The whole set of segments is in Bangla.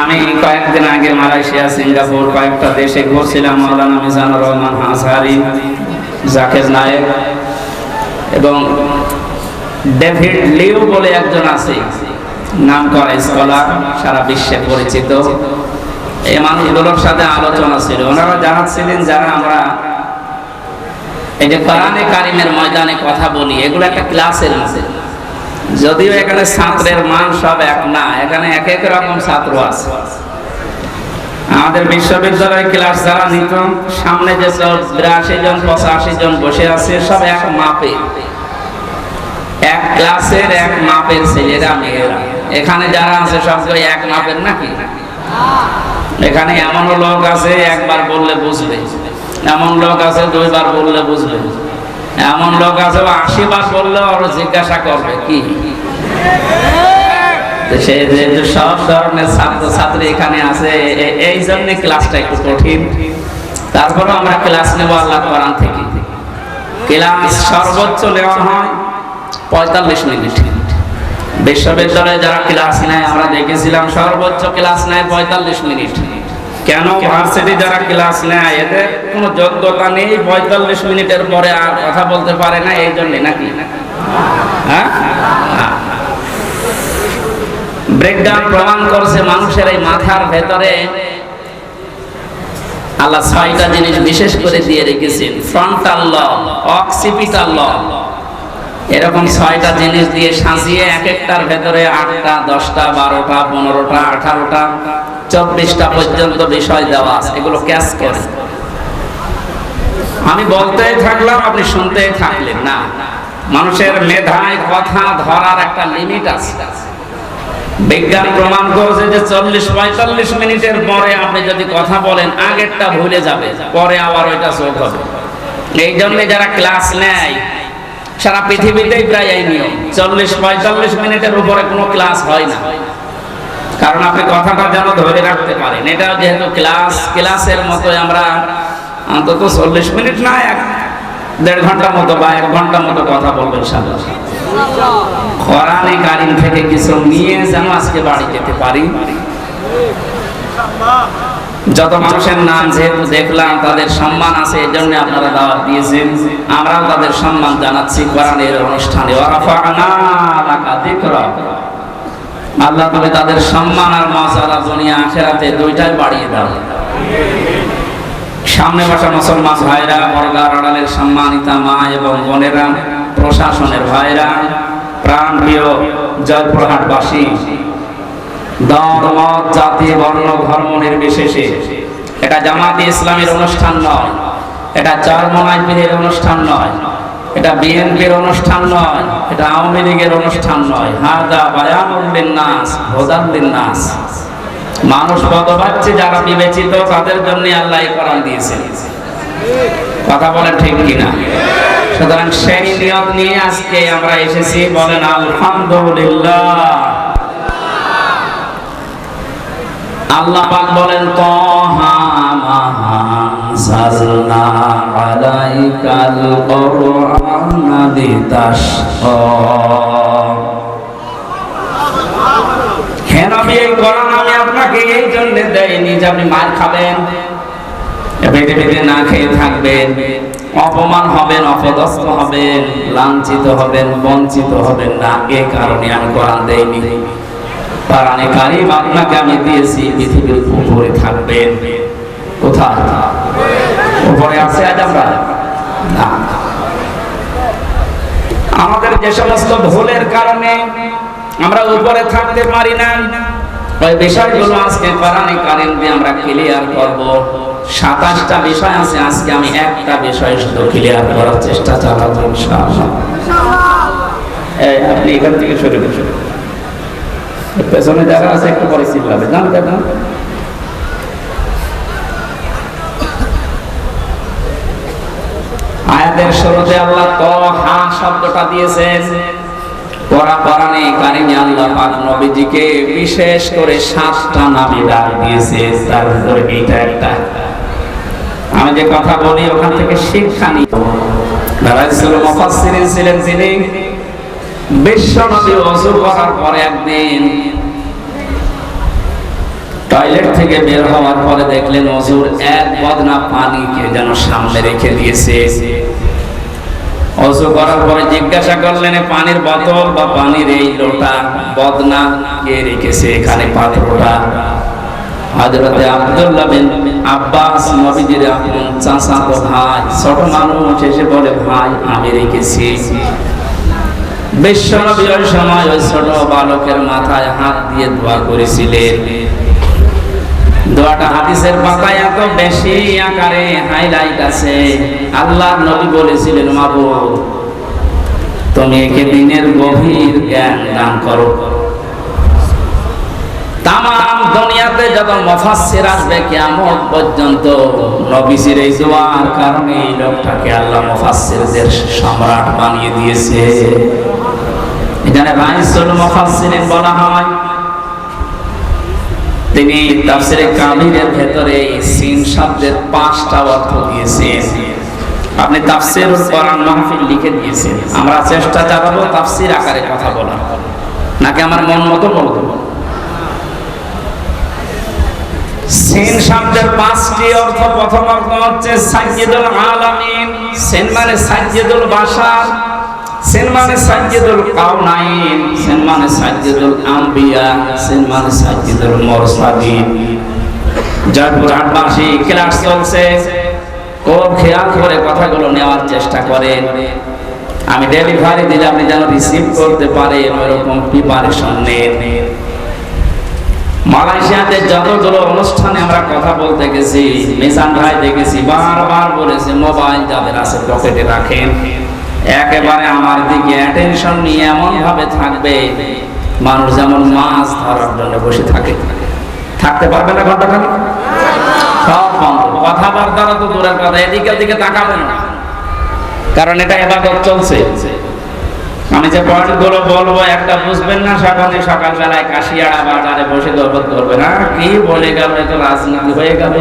আমি কয়েকদিন আগে মালয়েশিয়া, সিঙ্গাপুর কয়েকটা দেশে ঘুরছিলাম। মাওলানা মিজানুর রহমান আজহারি, জাকির নায়েক এবং ডেভিড লিউ বলে একজন আছে, নাম করা স্কলার, সারা বিশ্বে পরিচিত। এই মানুষগুলোর সাথে আলোচনা ছিল। ওনারা জানাচ্ছিলেন যারা আমরা এই যে কোরআনে কারিমের ময়দানে কথা বলি, এগুলো একটা ক্লাসের মধ্যে, যদিও এখানে ছাত্রের মান সব এক না, এখানে এক এক রকম ছাত্র আছে। আমাদের বিশ্ববিদ্যালয় ক্লাস যারা নিত, সামনে যে 82 জন 85 জন বসে আছে, সব এক মাপে, এক ক্লাসের এক মাপের ছেলেরা মেয়েরা। এখানে যারা আছে সবগুলো এক মাপের নাকি? এখানে এমন লোক আছে একবার বললে বুঝবে, এমন লোক আছে 2 বার বললে বুঝবে, এমন লোক আছে 80 বার বললে ওরা জিজ্ঞাসা করবে কি। সব ধরনের ছাত্র ছাত্রী এখানে আছে, এই জন্য ক্লাসটা একটু কঠিন। তারপরে আমরা ক্লাস নেব আল্লাহ কোরআন থেকে। ক্লাস সর্বোচ্চ নেওয়া হয় 45 মিনিট। বিশ্ববিদ্যালয়ে যারা ক্লাস নেয় আমরা দেখেছিলাম সর্বোচ্চ ক্লাস নেয় 45 মিনিট। কেন? ভার্সিটি যারা ক্লাস নেয় এদের কোনো যোগ্যতা নেই, 45 মিনিটের পরে আর কথা বলতে পারে না, এই জন্য নাকি? হ্যাঁ, ব্রেকডাউন প্রমাণ করছে মানুষের এই মাথার ভেতরে আল্লাহ 6টা জিনিস বিশেষ করে দিয়ে রেখেছেন। ফ্রন্টাল লব, অক্সিপিটাল লব, এরকম 6টা জিনিস দিয়ে সাজিয়ে এক একটার ভেতরে 8টা 10টা 12টা 15টা 18টা 24টা পর্যন্ত বিষয় দেওয়া আছে। এগুলো ক্যাচ করে আমি বলতেই থাকলাম, আপনি শুনতেই থাকলেন না। মানুষের মেধায় কথা ধরার একটা লিমিট আছে। বিজ্ঞান প্রমাণ করছে যে 40-45 মিনিটের পরে আপনি যদি কথা বলেন, আগেরটা ভুলে যাবে, পরে আবার ওইটা চোখ হবে। এই জন্য যারা ক্লাস নেয় সারা পৃথিবীতেই প্রায় এই নিয়ম, 40-45 মিনিটের উপরে কোনো ক্লাস হয় না। কারণ আপনি কথাটা যেন ধরে রাখতে পারেন। এটা যেহেতু ক্লাসের মতো আমরা অন্তত 40 মিনিট না, 1.5 ঘন্টা মতো বা 1 ঘন্টা মতো কথা বলবেন। কোরআনে কারিম থেকে কিছু নিয়ে যেন আজকে বাড়ি যেতে পারি। যত মানুষের নাম যেহেতু দেখলাম তাদের সম্মান আছে, এই জন্য আপনারা দাওয়াত দিয়েছেন, আমরাও তাদের সম্মান জানাচ্ছি কোরআনের অনুষ্ঠানে। আল্লাহ তুমি তাদের সম্মান আর মর্যাদা দুনিয়া আখিরাতে দুইটাই বাড়িয়ে দাও। সামনে বসা মুসলমান ভাইরা, পর্দার আড়ালের সম্মানিতা মা এবং বোনেরা, প্রশাসনের ভাইরা, প্রাণপ্রিয় জয়পুরহাটবাসী, দল মত জাতি বর্ণ ধর্ম নির্বিশেষে, এটা জামাতে ইসলামের অনুষ্ঠান নয়, এটা চরমনাইপীরের অনুষ্ঠান নয়, এটা বিএনপির অনুষ্ঠান নয়, এটা আওয়ামী লীগের অনুষ্ঠান নয়। হাদা বায়ানুল লিন্নাস হুদাল লিন্নাস। মানুষ পদবাচ্চে যারা বিবেচিত তাদের জন্য আল্লাহ এই কোরআন দিয়েছেন। কথা বলেন ঠিক কিনা? সুতরাং সেই নিয়ত নিয়ে আজকে আমরা এসেছি। বলেন আলহামদুলিল্লাহ। আল্লাহ পাক বলেন তাহা মা আনজালনা আলাইকাল কুরআনা লিতাশকা। হে নবী, এই কোরআন আমি আপনাকে এই জন্য দেইনি যে আপনি মার খাবেন, পেটে পেটে না খেয়ে থাকবেন, অপমান হবেন, অপদস্থ হবেন, লাঞ্ছিত হবেন, বঞ্চিত হবেন না। এই কারণে আমি কোরআন দেইনি। কোরআনে কারিম আপনাকে আমি দিয়েছি পৃথিবীর উপরে থাকবেন। কোথায়? উপরে আছে আজ আমরা না। আমাদের যে সমস্ত ভুলের কারণে আমরা উপরে থাকতে পারি না, ওই বিষয়গুলো আজকে কোরআনে কারিম দিয়ে আমরা ক্লিয়ার করব। 27টা বিষয় আছে, আজকে আমি একটা বিষয় শুধু ক্লিয়ার করার চেষ্টা চালাবো ইনশাআল্লাহ। আপনি এখান থেকে সরে বসে, পেছনে যারা আছে একটু পরে চিল্লাবে, জানতে না। আয়াতের শুরুতে আল্লাহ তাহা শব্দটা দিয়েছেন। কোরআনে কারিমে আল্লাহ পাক নবীজিকে বিশেষ করে 7টা নামে ডাক দিয়েছে, তার ভিতরে এইটা একটা। আমি যে কথা বলি ওখান থেকে শিক্ষা নিব। রাসূল মুফাসসিরিন ছিলেন যিনি বিশ্ব নবী ওযু করার পরে একদিন টয়লেট থেকে বের হওয়ার পরে দেখলেন হুজুর এক বদনা পানিকে যেন সামনে রেখে দিয়েছে। ওযু করার পরে জিজ্ঞাসা করলেন পানির বোতল বা পানির এই লোটা বদনা কে রেখেছে এখানে পাত্রটা? হযরতে আব্দুল্লাহ বিন আব্বাস নবীজির আপন চাচাতো ভাই, ছোট মানুষ এসে বলে ভাই আমি রেখেছি। বিশ্বনবী ওই সময় ওই ছোট বালকের মাথায় হাত দিয়ে দোয়া করেছিলেন। দোয়াটা হাদিসের পাতায় এত বেশি আকারে হাইলাইট আছে। আল্লাহর নবী বলেছিলেন মাবুদ তুমি একে দিনের গভীর জ্ঞান দান করো। তামাম দুনিয়াতে যত মুফাসসির আসবে কিয়ামত পর্যন্ত নবীজির এই দোয়ার কারণে এই লোকটাকে আল্লাহ মুফাসসিরদের সম্রাট বানিয়ে দিয়েছে। এখানে রাইসুল মুফাসসিরিন বলা হয়। তিনি তাফসীরে কাবীরের ভেতরে সিন শব্দের 5টা অর্থ দিয়েছেন। আপনি তাফসীরুল কোরআন মাহফিল লিখে দিয়েছেন। আমরা চেষ্টা চালাবো তাফসীর আকারে কথা বলা, নাকি আমার মন মতো বলবো। সিন শব্দের 5টি অর্থ। প্রথম অর্থ হচ্ছে সাইয়্যিদুল আলামিন। সিন মানে সাইয়্যিদুল বাশার, সিন মানে সাইয়্যিদুল কাউনাইন, সিন মানে সাইয়্যিদুল আম্বিয়া, সিন মানে সাইয়্যিদুল মুরসালিন। জয়পুর হাটবাসী ক্লাস চলছে, খুব খেয়াল করে কথাগুলো নেওয়ার চেষ্টা করেন। আমি ডেলিভারি দিলে আপনি যেন রিসিভ করতে পারেন ওরকম প্রিপারেশন নেন। মালয়েশিয়াতে যতগুলো অনুষ্ঠানে আমরা কথা বলতে গেছি, মিজান ভাই দেখেছি বারবার বলেছে মোবাইল যাদের আছে পকেটে রাখেন। একেবারে আমার দিকে অ্যাটেনশন নিয়ে এমন ভাবে থাকবে মানুষ যেমন মাছ ধরার জন্য বসে থাকে। থাকতে পারবে না ঘন্টাখানি, সব বন্ধ। কথাবার্তারা তো দূরের কথা, এদিকে ওদিকে তাকাবেন না, কারণ এটা ইবাদত চলছে। আমি যে পয়েন্টগুলো বলবো একটা বুঝবেন না, সকালবেলায় কাশিয়াড়া বাজারে বসে গল্প করবে না, কি বলে গেল তো রাজনীতি হয়ে গেল।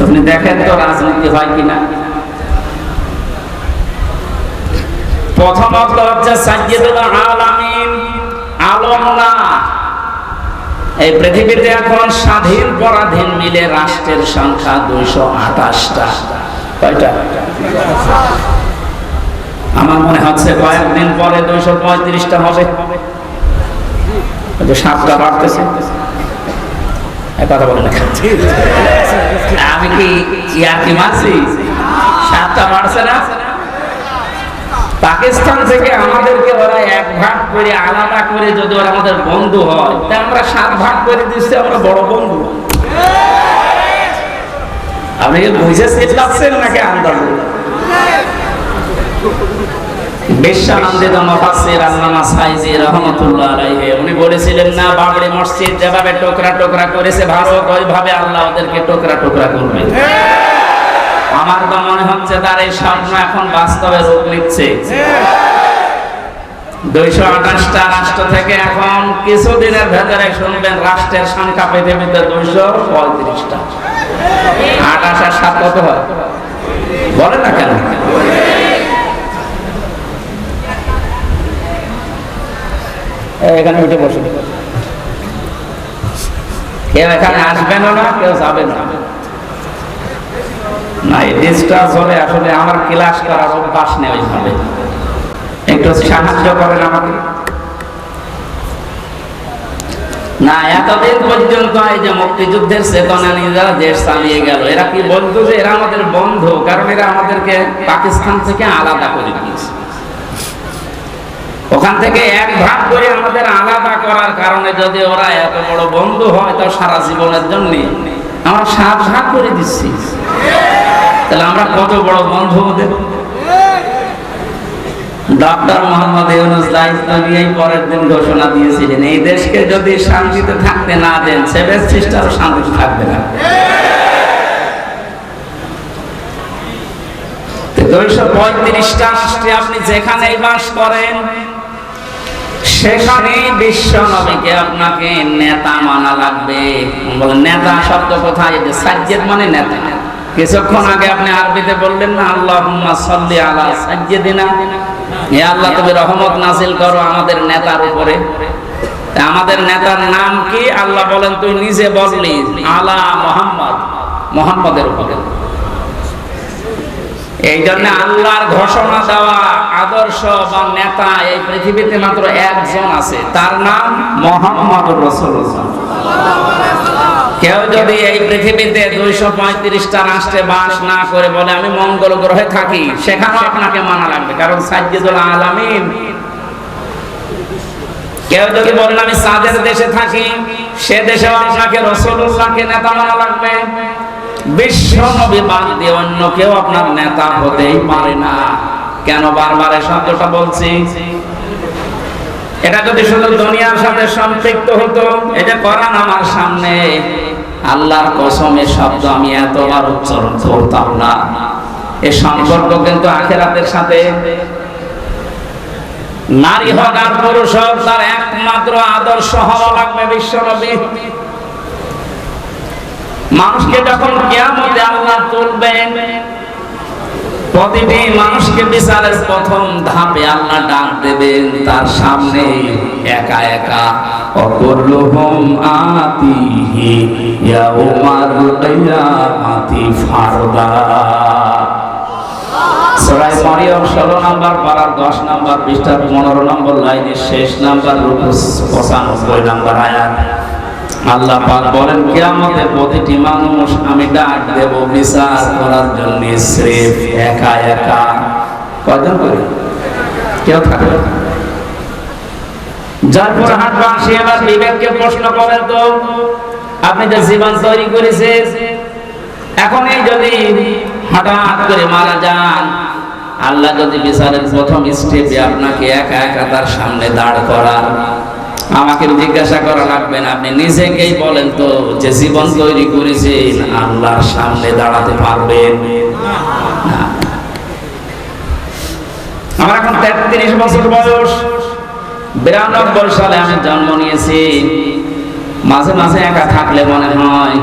আপনি দেখেন তো রাজনীতি হয় কিনা। প্রথম অর্থ হচ্ছে সাইয়্যিদুল আলামিন, আলম না। এই পৃথিবীতে এখন স্বাধীন পরাধীন মিলে রাষ্ট্রের সংখ্যা 228টা। কয়টা? আমার মনে হচ্ছে কয়েকদিন পরে 235টা হবে। 7টা বাড়তেছে। কথা বলে না, আমি কি ইয়ার্কি মারছি? 7টা বাড়ছে না? পাকিস্তান থেকে আমাদেরকে ওরা 1 ভাগ করে আলাদা করে যদি ওরা আমাদের বন্ধু হয়, তা আমরা 7 ভাগ করে দিচ্ছি, আমরা বড় বন্ধু। আপনি কি বুঝে চিল্লাচ্ছেন নাকি আন্দাজে? বিশ্বনন্দিত মুফাসসির আল্লামা সাইজি রাহমাতুল্লাহ আলাইহি উনি বলেছিলেন না, বাবরি মসজিদ যেভাবে টুকরা টুকরা করেছে ভারত, ওইভাবে আল্লাহ ওদেরকে টুকরা টুকরা করবে। আমার তো মনে হচ্ছে তার এই স্বপ্ন এখন বাস্তবে রূপ নিচ্ছে। 228টা রাষ্ট্র থেকে এখন কিছুদিনের ভেতরে শুনবেন রাষ্ট্রের সংখ্যা পৃথিবীতে 235টা। 28 আর 7 কত হয় বলেন না কেন? এখানে উঠে বসে, কেউ এখানে আসবেন না, কেউ যাবেন না। না, এই ডিসটার্ব হলে আসলে আমার ক্লাস করার অভ্যাস নেই ওইভাবে। একটু সাহায্য করেন আমাকে। না, এতদিন পর্যন্ত এই যে মুক্তিযুদ্ধের চেতনা নিয়ে যারা দেশ চালিয়ে গেল, এরা কি বলতো যে এরা আমাদের বন্ধু, কারণ এরা আমাদেরকে পাকিস্তান থেকে আলাদা করে দিয়েছে। ওখান থেকে 1 ভাগ করে আমাদের আলাদা করার কারণে যদি ওরা এত বড় বন্ধু হয়, তো সারা জীবনের জন্য আমরা 7 ভাগ করে দিচ্ছি। তাহলে আমরা কত বড় বন্ধু ওদের। ডক্টর মোহাম্মদ ইউনূস দায়িত্ব নিয়ে পরের দিন ঘোষণা দিয়েছিলেন, এই দেশকে যদি শান্তিতে থাকতে না দেন, 7 সিস্টারও শান্তিতে থাকবে না। 235টা রাষ্ট্রে আপনি যেখানেই বাস করেন, সেখানে বিশ্ব নবীকে আপনাকে নেতা মানা লাগবে। বলেন নেতা শব্দ কোথায়? সাজ্জেদ মানে নেতা। কিছুক্ষণ আগে আপনি আরবিতে বললেন না, আল্লাহুম্মা সাল্লি আলা সাজ্জিদিনা, হে আল্লাহ তুমি রহমত নাযিল করো আমাদের নেতার উপরে। আমাদের নেতার নাম কি? আল্লাহ বলেন তুই নিজে বললি আলা মুহাম্মদ, মুহাম্মদের উপরে। এই জন্য আল্লাহর ঘোষণা দেওয়া আদর্শ বা নেতা এই পৃথিবীতে মাত্র একজন আছে, তার নাম মুহাম্মদুর রাসূলুল্লাহ। কেউ যদি এই পৃথিবীতে 235টা রাষ্ট্রে বাস না করে বলে আমি মঙ্গল গ্রহে থাকি, সেখানেও আপনাকে মানা লাগবে, কারণ সাইয়্যিদুল আলামিন। কেউ যদি বলেন আমি চাঁদের দেশে থাকি, সে দেশেও আপনাকে রাসূলুল্লাহকে নেতা মানা লাগবে। বিশ্ব নবী বাদ দিয়ে অন্য কেউ আপনার নেতা হতেই পারে না। কেন বারবার এই শব্দটা বলছি? এটা যদি শুধু দুনিয়ার সাথে সম্পৃক্ত হতো, এটা কোরআন আমার সামনে, আল্লাহর কসমের শব্দ আমি এতবার উচ্চারণ করতাম না। এই সম্পর্ক কিন্তু আখিরাতের সাথে। নারী হোক আর পুরুষ হোক, তার একমাত্র আদর্শ হওয়া লাগবে বিশ্ব নবী। মানুষকে যখন কিয়ামতে আল্লাহ তুলবেন, প্রতিটি মানুষকে বিচারের প্রথম ধাপে আল্লাহ ডাক দেবেন তার সামনে একা একা, অকুল্লুহুম আতিহি ইয়াউমাল কিয়ামাতি ফারদা। সূরা মারিয়াম 16 নম্বর পারার 10 নম্বর পৃষ্ঠার 15 নম্বর লাইনের শেষ নাম্বার 95 নম্বর আয়াত। আল্লাহ পাক বলেন কিয়ামতে প্রতিটি মানুষ আমি ডাক দেব বিচার করার জন্য, স্রেফ একা একা। কয়জন করে? কেউ থাকবে? যারপর হাটবাসী এবার বিবেককে প্রশ্ন করেন তো, আপনি যে জীবন তৈরি করেছেন, এখন এই যদি হঠাৎ করে মারা যান, আল্লাহ যদি বিচারের প্রথম স্টেপে আপনাকে একা একা তার সামনে দাঁড় করান, আমাকে জিজ্ঞাসা করা লাগবে না, আপনি নিজেকেই বলেন তো যে জীবন তৈরি করেছেন আল্লাহর সামনে দাঁড়াতে পারবেন না? আমার এখন 33 বছর বয়স, 92 সালে আমি জন্ম নিয়েছি। মাঝে মাঝে একা থাকলে মনে হয়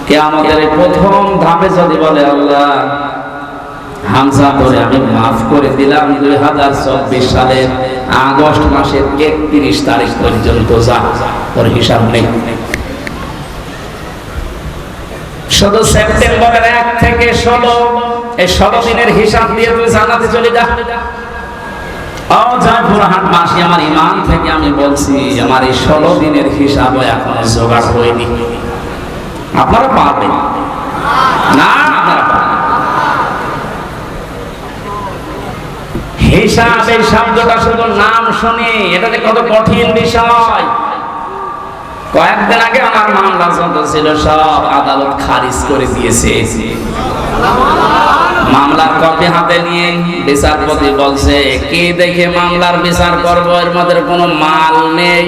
কিয়ামতের প্রথম ধাপে যদি বলে আল্লাহ হামজা করে আমি মাফ করে দিলাম 2024 সালের আগস্ট মাসের 31 তারিখ পর্যন্ত, যা তোর হিসাব নেই। শুধু সেপ্টেম্বরের 1 থেকে 16, এই 16 দিনের হিসাব দিয়ে তুই জান্নাতে চলে যা। হাটবাসী আমার ইমান থেকে আমি বলছি, আমার এই 16 দিনের হিসাবও এখনো জোগাড় হয়নি। আপনারা পারবেন না? আপনারা পারবেন? হিসাব এই শব্দটা শুধু নাম শুনি, এটা যে কত কঠিন বিষয়। কয়েকদিন আগে আমার মামলা যত ছিল সব আদালত খারিজ করে দিয়েছে। মামলার কপি হাতে নিয়ে বিচারপতি বলছে কি দেখে মামলার বিচার করবো, এর মধ্যে কোনো মাল নেই,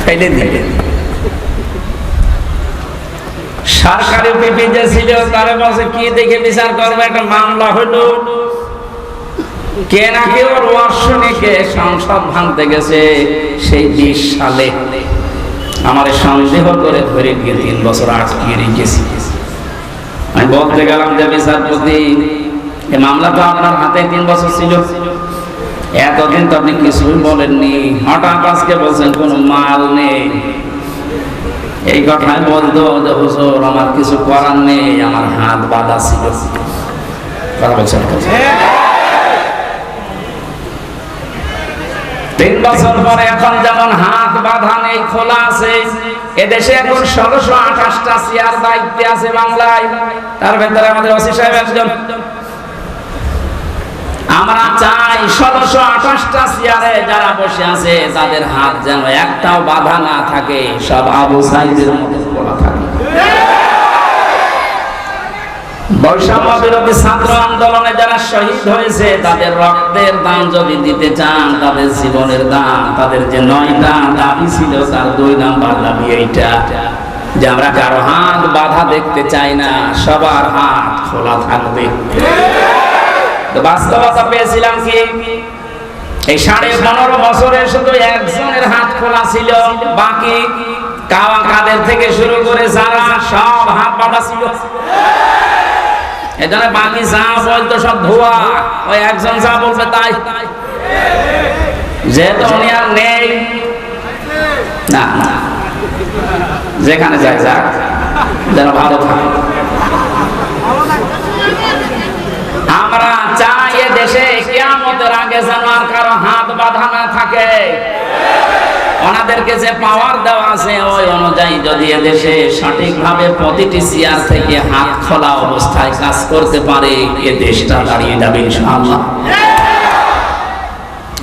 ফেলে দিবে। সরকারি পিপি যে ছিল তারে বলছে কি দেখে বিচার করবো, একটা মামলা হলো কে নাকি ওর ওয়ার্ষণিকে সংসদ ভাঙতে গেছে সেই 20 সালে। আমার সন্দেহ করে ধরে গিয়ে 3 বছর আটকে রেখেছি। আমি বলতে গেলাম যে বিচারপতি এই মামলা তো আপনার হাতে 3 বছর ছিল, এতদিন তো আপনি কিছুই বলেননি, হঠাৎ আজকে বলছেন কোনো মাল নেই। এই কথাই বলতো যে হুজুর আমার কিছু করার নেই, আমার হাত বাঁধা ছিল। কথা বলছেন 3 বছর পরে এখন যেমন হাত বাঁধা নেই, খোলা আছে। এদেশে এখন 1628টা চেয়ার দায়িত্বে আছে বাংলায়, তার ভেতরে আমাদের ওসি সাহেব একজন। আমরা চাই 1628টা চেয়ারে যারা বসে আছে তাদের হাত যেন একটাও বাঁধা না থাকে, সব আবু সাইদের মতো খোলা থাকে। বৈষম্য বিরোধী ছাত্র আন্দোলনে যারা শহীদ হয়েছে তাদের রক্তের দাম যদি দিতে চান, তাদের জীবনের দাম, তাদের যে 9টা দাবি ছিল তার 2 নাম্বার দাবি এইটা যে আমরা কারো হাত বাঁধা দেখতে চাই না, সবার হাত খোলা থাকবে। তো বাস্তবতা পেয়েছিলাম কি এই 15.5 বছরে শুধু একজনের হাত খোলা ছিল, বাকি কাওয়া কাদের থেকে শুরু করে যারা সব হাত বাঁধা ছিল। এজন্য বাকি যা বলতো সব ধোয়া, ওই একজন যা বলবে তাই। যেহেতু উনি আর নেই, না না, যেখানে যায় যাক, যেন ভালো থাকে। আমরা চাই এ দেশে কিয়ামতের আগে যেন আর কারো হাত বাঁধা না থাকে। ওনাদেরকে যে পাওয়ার দেওয়া আছে ওই অনুযায়ী যদি এদেশে সঠিকভাবে প্রতিটি চেয়ার থেকে হাত খোলা অবস্থায় কাজ করতে পারে, এ দেশটা দাঁড়িয়ে যাবে ইনশাআল্লাহ।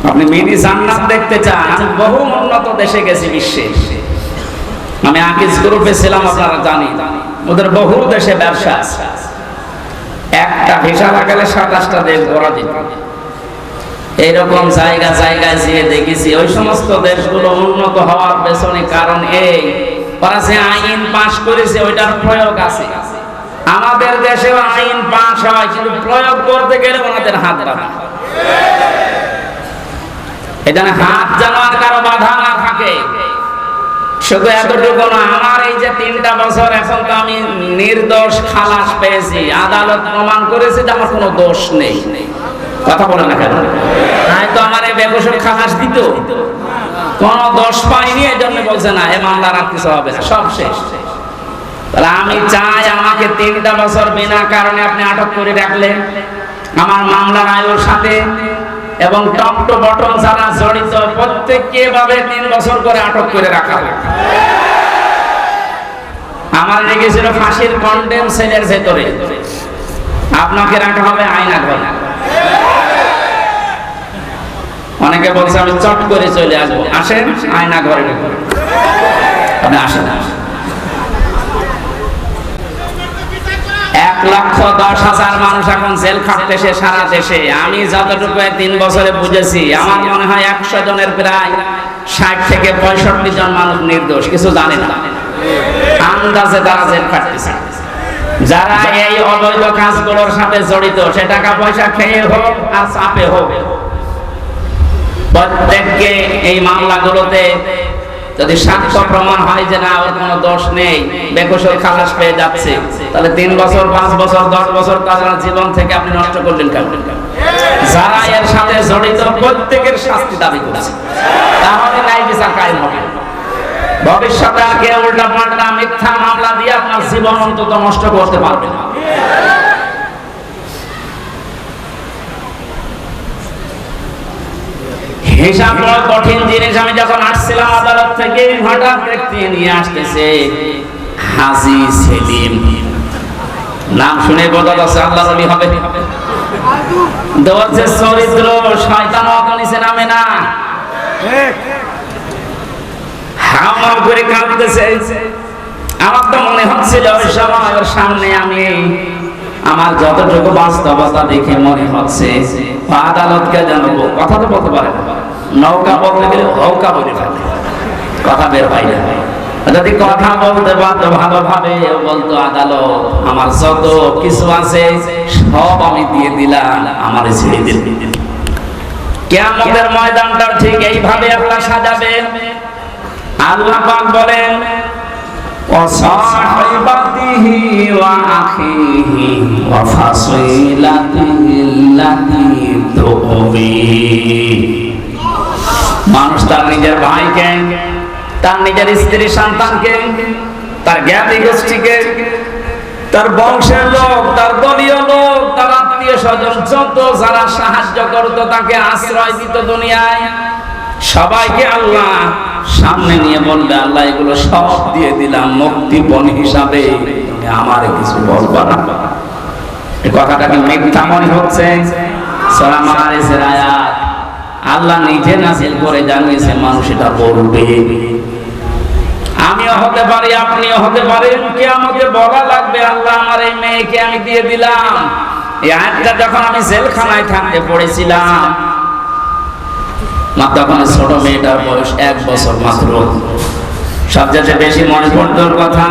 আপনি মিনি জান্নাত দেখতে চান? আমি বহু উন্নত দেশে গেছি বিশ্বে। আমি আকিজ গ্রুপে ছিলাম, আপনারা জানেন, ওদের বহু দেশে ব্যবসা। একটা ভিসা লাগালে 27টা দেশ ঘোরা দিত। এইরকম জায়গায় যেয়ে দেখেছি ওই সমস্ত দেশগুলো উন্নত হওয়ার পেছনে কারণ এই, ওরা যে আইন পাশ করেছে ওইটার প্রয়োগ আছে। আমাদের দেশেও আইন পাশ হয়, কিন্তু প্রয়োগ করতে গেলে ওনাদের হাত বাঁধা। এখানে হাত যেন আর কারো বাধা না থাকে। শুধু এতটুকু না, আমার এই যে 3টা বছর এখন তো আমি নির্দোষ খালাস পেয়েছি, আদালত প্রমাণ করেছে যে আমার কোনো দোষ নেই। কথা বলে না কেন? তো আমার এই বেকসুর খালাস দিত, কোন দোষ পাইনি, এই জন্য বলছে না এ মামলার আর কিছু হবে না, সব শেষ। তাহলে আমি চাই আমাকে 3টা বছর বিনা কারণে আপনি আটক করে রাখলেন, আমার মামলার আয়ুর সাথে এবং টপ টু বটম যারা জড়িত প্রত্যেককে এভাবে 3 বছর করে আটক করে রাখা হবে। আমার লেগেছিল ফাঁসির কন্ডেম সেলের ভেতরে, আপনাকে রাখা হবে আয়না ঘরে। অনেকে বলছে আমি চট করে চলে আসবো, আসেন আয়না ঘরে, আপনি আসেন। 1,10,000 মানুষ এখন জেল খাটতেছে সারা দেশে। আমি যতটুকু 3 বছরে বুঝেছি, আমার মনে হয় 100 জনের প্রায় 60 থেকে 65 জন মানুষ নির্দোষ, কিছু জানে না, আন্দাজে তারা জেল খাটতেছে। যারা এই অবৈধ কাজগুলোর সাথে জড়িত, সে টাকা পয়সা খেয়ে হোক আর চাপে হোক, প্রত্যেককে এই মামলাগুলোতে যদি সাক্ষ্য প্রমাণ হয় যে না ওর কোনো দোষ নেই, বেকসুর খালাস পেয়ে যাচ্ছে, তাহলে 3 বছর 5 বছর 10 বছর তার জীবন থেকে আপনি নষ্ট করলেন কেন? যারা এর সাথে জড়িত প্রত্যেকের শাস্তি দাবি করছে, তাহলে নাই বিচার কায়েম হবে। ভবিষ্যতে আর কেউ উল্টা পাল্টা মিথ্যা মামলা দিয়ে আপনার জীবন অন্তত নষ্ট করতে পারবে না। হিসাব বড় কঠিন জিনিস। আমি যখন আসছিলাম আদালত থেকে, হঠাৎ ব্যক্তি নিয়ে আসতেছে হাজী সেলিম, নাম শুনে বোঝা যাচ্ছে আল্লাহর ওলি হবে। বলছে চরিত্র শয়তান নিচে নামে না, হাওয়া করে কাঁদতেছে। আমার তো মনে হচ্ছিল ওই সময় ওর সামনে আমি আমার যতটুকু বাস্তবতা দেখে মনে হচ্ছে আদালতকে জানাবো, কথা তো বলতে পারে না, নৌকা বলতে গেলে হৌকা বলে ফেলে, কথা বের হয় না। যদি কথা বলতে পারতো ভালোভাবে, বলতো আদালত আমার যত কিছু আছে সব আমি দিয়ে দিলাম, আমার ছেড়ে দিন। কিয়ামতের ময়দানটা ঠিক এইভাবে আল্লাহ সাজাবে। আল্লাহ পাক বলেন ওয়াসাহিবাতিহি ওয়া আখিহি ওয়া ফাসিলাতিহি আল্লাতী তুবি। মানুষ তার নিজের ভাইকে, তার নিজের স্ত্রী সন্তানকে, তার জ্ঞাতি গোষ্ঠীকে, তার বংশের লোক, তার দলীয় লোক, তার আত্মীয় স্বজন, যত যারা সাহায্য করত, তাকে আশ্রয় দিত দুনিয়ায়, সবাইকে আল্লাহ সামনে নিয়ে বলবে আল্লাহ এগুলো সব দিয়ে দিলাম মুক্তিপণ হিসাবে, তুমি আমারে কিছু বলবা না। এই কথাটা কি মিথ্যা মনে হচ্ছে? সূরা মাআরিজের আয়াত আল্লাহ নিজে নাযিল করে জানিয়েছে মানুষ এটা বলবে। আমিও হতে পারি, আপনিও হতে পারেন, কিয়ামতে বলা লাগবে আল্লাহ আমার এই মেয়েকে আমি দিয়ে দিলাম। এই আয়াতটা যখন আমি জেলখানায় থাকতে পড়েছিলাম, তখন ছোট মেয়েটার বয়স 1 বছর মাত্র। সবচেয়ে বেশি মনে পড়তো কথা,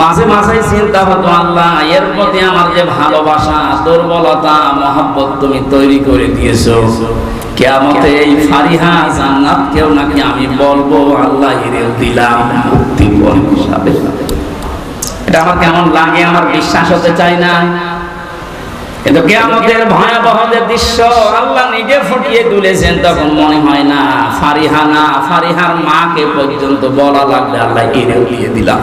মাঝে মাঝে চিন্তা হতো আল্লাহ এর প্রতি আমার যে ভালোবাসা, দুর্বলতা, মহব্বত তুমি তৈরি করে দিয়েছো, কিয়ামতে এই ফারিহা জান্নাত কেউ নাকি আমি বলবো আল্লাহ এর দিলাম মুক্তিপণ হিসাবে। এটা আমার কেমন লাগে, আমার বিশ্বাস হতে চাই না। কিন্তু কিয়ামতের ভয়াবহ যে দৃশ্য আল্লাহ নিজে ফুটিয়ে তুলেছেন, তখন মনে হয় না ফারিহার মাকে পর্যন্ত বলা লাগবে আল্লাহ এনে উলিয়ে দিলাম।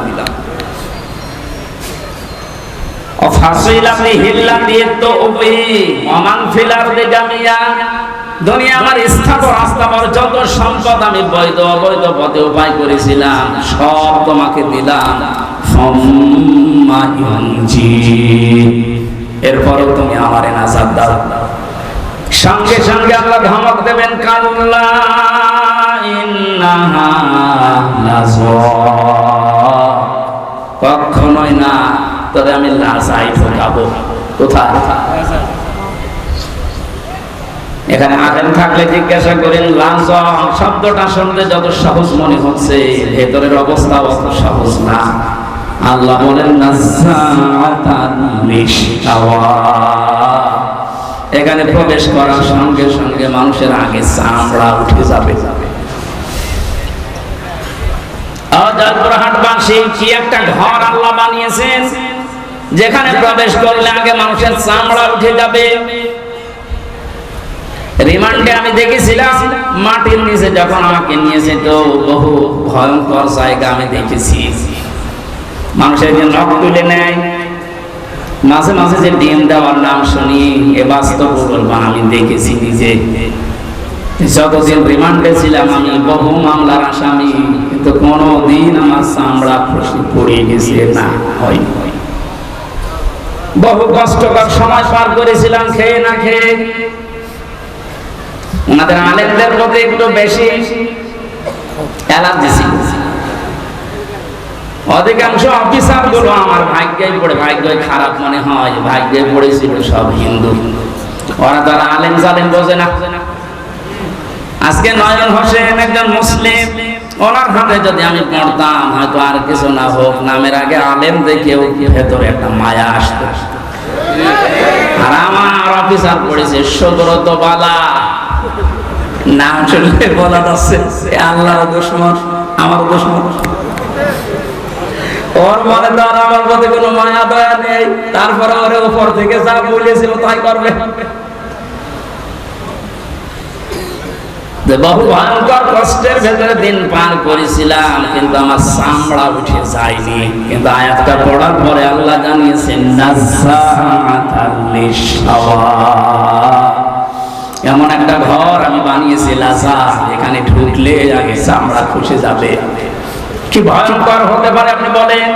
দুনিয়া আমার স্থাবর আস্থাবর যত সম্পদ আমি বৈধ অবৈধ পথে উপায় করেছিলাম সব তোমাকে দিলাম, এরপরও তুমি আমার নাজাত দাও। সঙ্গে সঙ্গে আল্লাহ ধমক দেবেন, কাল্লা ইন্নাহা লাযা, কখনোই না, তবে আমি লাজাই ঢোকাবো। কোথায়? এখানে আলেম থাকলে জিজ্ঞাসা করেন, লাজা শব্দটা শুনতে যত সহজ মনে হচ্ছে, ভেতরের অবস্থা অত সহজ না। আল্লাহ বলেন নাযাআতান লিশাওয়া, এখানে প্রবেশ করার সঙ্গে সঙ্গে মানুষের আগে চামড়া উঠে যাবে। জয়পুরহাটবাসী কি একটা ঘর আল্লাহ বানিয়েছেন, যেখানে প্রবেশ করলে আগে মানুষের চামড়া উঠে যাবে। রিমান্ডে আমি দেখেছিলাম, মাটির নিচে যখন আমাকে নিয়েছে, তো বহু ভয়ঙ্কর জায়গা আমি দেখেছি। মানুষের যে নখ তুলে নেয়, মাঝে মাঝে যে ডিম দেওয়ার নাম শুনি, এ বাস্তব প্রমাণ আমি দেখেছি নিজে। যতদিন রিমান্ডে ছিলাম আমি বহু মামলার আসামি, কিন্তু কোনোদিন আমার চামড়া পড়িয়ে গেছে না, হয়। বহু কষ্টকর সময় পার করেছিলাম খেয়ে না খেয়ে। ওনাদের আলেমদের মধ্যে একটু বেশি অ্যালার্জি ছিল। অধিকাংশ অফিসার গুলো আমার ভাগ্যই পড়ে, ভাগ্যই খারাপ মনে হয়, ভাগ্যে পড়েছিল সব হিন্দু। ওরা তারা আলেম জালেম বোঝে না। আজকে নয়ন হোসেন একজন মুসলিম, ওনার হাতে যদি আমি পড়তাম, হয়তো আর কিছু না হোক, নামের আগে আলেম দেখেও ভেতরে একটা মায়া আসতো। আর আমার অফিসার পড়েছে সুব্রত বালা, নাম শুনলে বলা যাচ্ছে আল্লাহর দুশমন, আমার দুশমন। ওর মনে তো আর আমার প্রতি কোনো মায়া দয়া নেই, তারপরে ওরে উপর থেকে যা বলেছিল তাই করবে। বহু ভয়ঙ্কর কষ্টের ভেতরে দিন পার করেছিলাম, কিন্তু আমার চামড়া উঠে যায়নি। কিন্তু আয়াতটা পড়ার পরে আল্লাহ জানিয়েছেন নাযাআতান লিশাওয়া, এমন একটা ঘর আমি বানিয়েছি লাজা, এখানে ঢুকলে আগে চামড়া খসে যাবে। কি ভয়ঙ্কর হতে পারে আপনি বলেন?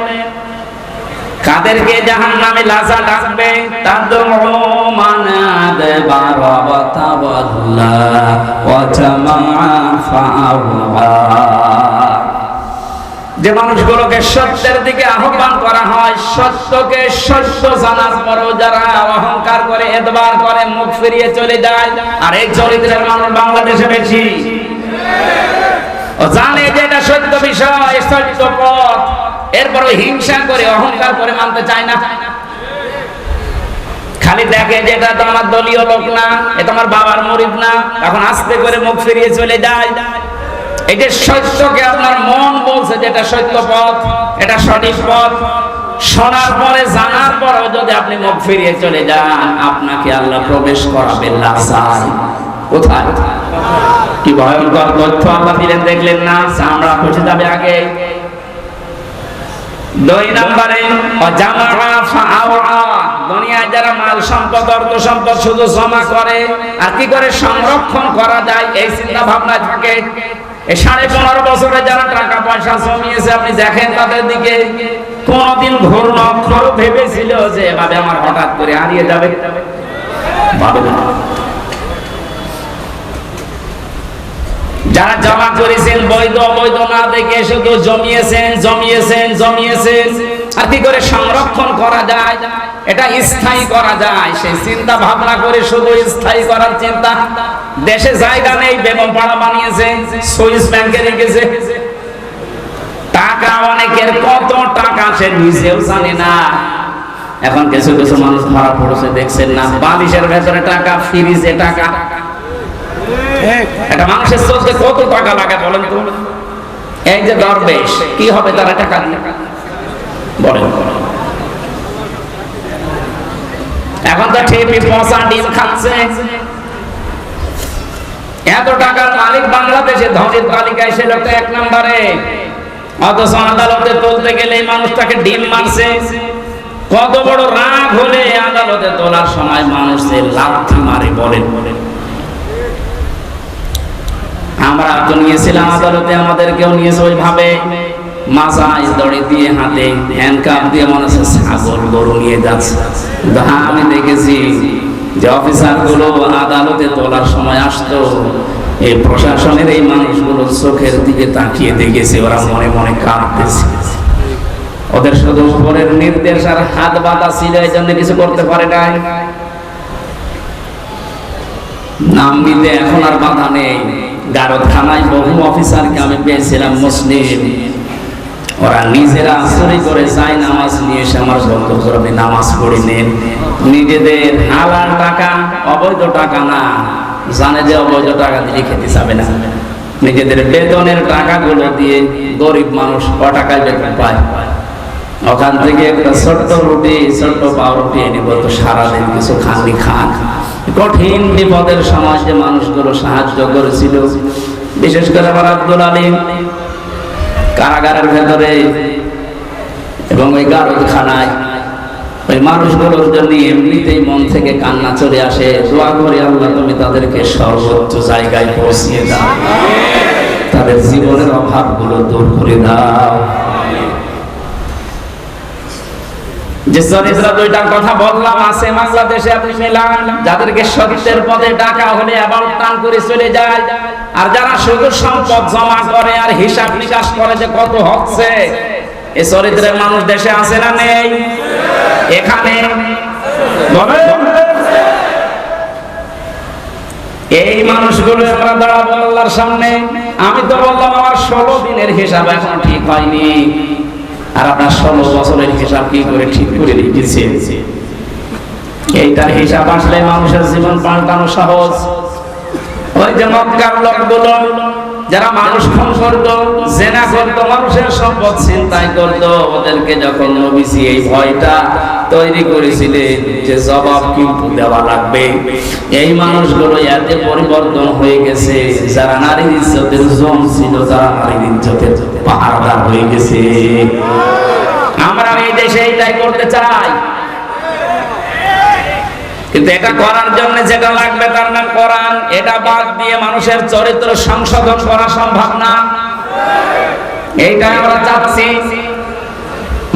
কাদেরকে জাহান্নামে লাজা ডাকবে? তাদউ মান আদবারা ওয়া তাওয়াল্লা ওয়া জামাআ ফাআওয়া, যে মানুষগুলোকে সত্যের দিকে আহ্বান করা হয়, সত্যকে সত্য জানার পরেও যারা অহংকার করে, এতবার করে, মুখ ফিরিয়ে চলে যায়। আর এই চরিত্রের মানুষ বাংলাদেশে বেশি। ও জানে যে এটা সত্য বিষয়, সত্য পথ, এরপরও হিংসা করে, অহংকার করে মানতে চায় না। খালি দেখে যে এটা তো আমার দলীয় লোক না, এটা আমার বাবার মুরিদ না, এখন আস্তে করে মুখ ফিরিয়ে চলে যায়। এই যে সত্যকে আপনার মন বলছে যে এটা সত্য পথ, এটা সঠিক পথ, শোনার পরে জানার পরেও যদি আপনি মুখ ফিরিয়ে চলে যান, আপনাকে আল্লাহ প্রবেশ করাবে লাজায়। কোথায়? কি ভয়ঙ্কর তথ্য আল্লাহ দিলেন, দেখলেন না? চামড়া খসে যাবে আগে। 2 নম্বরে দুনিয়ায় যারা মাল সম্পদ, অর্থ সম্পদ শুধু জমা করে, আর কি করে সংরক্ষণ করা যায় এই চিন্তা ভাবনা থাকে। এই 15.5 বছরে যারা টাকা পয়সা জমিয়েছে, আপনি দেখেন তাদের দিকে, কোনদিন ঘোর নক্ষর ভেবেছিল যে এভাবে আমার হঠাৎ করে হারিয়ে যাবে? ভাবে না। যারা জমা করেছেন বৈধ অবৈধ না দেখে শুধু জমিয়েছেন, আর কি করে সংরক্ষণ করা যায়, এটা স্থায়ী করা যায়, সেই চিন্তা ভাবনা করে শুধু স্থায়ী করার চিন্তা। দেশে জায়গা নেই, বেগম পাড়া বানিয়েছে, সুইস ব্যাংকে রেখেছে টাকা। অনেকের কত টাকা সে নিজেও জানে না। এখন কিছু কিছু মানুষ ধরা পড়েছে, দেখছেন না? বালিশের ভেতরে টাকা, ফ্রিজে টাকা। একটা মানুষের চলতে কত টাকা লাগে বলেন তো? এই যে দরবেশ, কি হবে তারা টাকা দিয়ে? বলেন। এখন তো ঠেপি পচা ডিম খাচ্ছে। এত টাকার মালিক বাংলাদেশে, ধনীর তালিকায় সে লোকটা 1 নম্বরে, অথচ আদালতে তুলতে গেলে এই মানুষটাকে ডিম মারছে। কত বড় রাগ হলে আদালতে তোলার সময় মানুষের লাথি মারে বলেন। আমরা তো নিয়েছিলাম আদালতে, আমাদেরকেও নিয়েছে ওইভাবে, মাথায় দড়ি দিয়ে, হাতে হ্যান্ডকাপ দিয়ে, মনে হচ্ছে ছাগল গরু নিয়ে যাচ্ছে। আমি দেখেছি যে অফিসার গুলো আদালতে তোলার সময় আসতো, এই প্রশাসনের এই মানুষগুলো চোখের দিকে তাকিয়ে দেখেছে, ওরা মনে মনে কাঁদতেছে। ওদের শুধু উপরের নির্দেশ আর হাত বাঁধা ছিল, এই জন্য কিছু করতে পারে নাই। নাম দিতে এখন আর বাধা নেই। গারদখানায় বহু অফিসারকে আমি পেয়েছিলাম মুসলিম, ওরা নিজেরা চুরি করে যায় নামাজ নিয়ে এসে আমার বক্তব্য আমি নামাজ পড়ি নেন। নিজেদের হালাল টাকা, অবৈধ টাকা না, জানে যে অবৈধ টাকা দিয়ে খেতে যাবে না, নিজেদের বেতনের টাকাগুলো দিয়ে গরিব মানুষ ক টাকায় বেতন পায়, ওখান থেকে একটা ছোট্ট রুটি, ছোট্ট পাউরুটি এনে বলতো সারাদিন কিছু খাননি খান। কঠিন বিপদের সময় যে মানুষগুলো সাহায্য করেছিল, বিশেষ করে আমার আব্দুল আলী কারাগারের ভেতরে এবং ওই গারদখানায়, ওই মানুষগুলোর জন্য এমনিতেই মন থেকে কান্না চলে আসে। দোয়া করি আল্লাহ তুমি তাদেরকে সর্বোচ্চ জায়গায় পৌঁছিয়ে দাও, তাদের জীবনের অভাবগুলো দূর করে দাও। যে চরিত্র দুইটার কথা বললাম আছে বাংলাদেশে, আপনি মেলান যাদেরকে সত্যের পথে ডাকা হলে আবার টান করে চলে যায়, আর যারা শুধু সম্পদ জমা করে আর হিসাব নিকাশ করে যে কত হচ্ছে, এই চরিত্রের মানুষ দেশে আছে না নেই? এখানে এই মানুষগুলো আমরা দাঁড়াবো আল্লাহর সামনে। আমি তো বললাম আমার 16 দিনের হিসাব এখন ঠিক হয়নি, আর আপনার 16 বছরের হিসাব কি করে ঠিক করে রেখেছে? এইটার হিসাব আসলে মানুষের জীবন পাল্টানো সহজ। ওই যে মক্কার লোকগুলো যারা মানুষ খুন করতো, জেনা করতো, মানুষের সম্পদ ছিনতাই করতো, ওদেরকে যখন নবীজি এই ভয়টা তৈরি করেছিলেন যে জবাব কিন্তু দেওয়া লাগবে, এই মানুষগুলো এতে পরিবর্তন হয়ে গেছে। যারা নারীর ইজ্জতের জম ছিল, তারা নারীর ইজ্জতের পাহারাদার হয়ে গেছে। আমরা এই দেশে এইটাই করতে চাই, কিন্তু এটা করার জন্য যেটা লাগবে তার নাম কোরআন। এটা বাদ দিয়ে মানুষের চরিত্র সংশোধন করা সম্ভব না। এইটাই আমরা চাচ্ছি।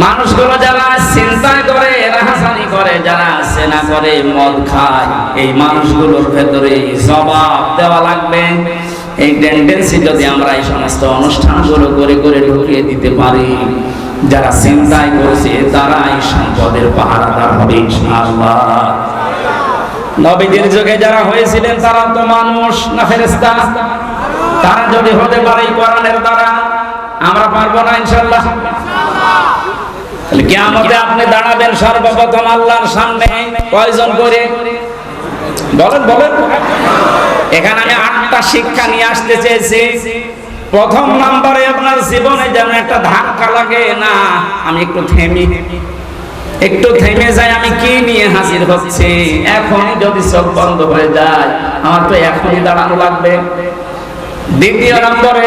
মানুষগুলো যারা চিন্তায় করে, রাহাজানি করে, যারা সেনা করে, মদ খায়, এই মানুষগুলোর ভেতরে জবাব দেওয়া লাগবে। এই টেন্ডেন্সি যদি আমরা এই সমস্ত অনুষ্ঠানগুলো করে করে ঢুকিয়ে দিতে পারি, যারা চিন্তায় করছে তারা এই সম্পদের পাহারাদার হবে ইনশাআল্লাহ। নবীদের যুগে যারা হয়েছিলেন তারা তো মানুষ না ফেরেশতা? তারা যদি হতে পারে কোরআনের দ্বারা, আমরা পারবো না ইনশাআল্লাহ? তাহলে কিয়ামতে আপনি দাঁড়াবেন সর্বপ্রথম আল্লাহর সামনে কয়জন করে বলেন বলেন? এখানে আমি 8টা শিক্ষা নিয়ে আসতে চেয়েছি। প্রথম নম্বরে আপনার জীবনে যেন একটা ধাক্কা লাগে না, আমি একটু থেমে যাই, আমি কি নিয়ে হাজির হচ্ছি। এখনই যদি চোখ বন্ধ হয়ে যায়, আমার তো এখনই দাঁড়ানো লাগবে। দ্বিতীয় নম্বরে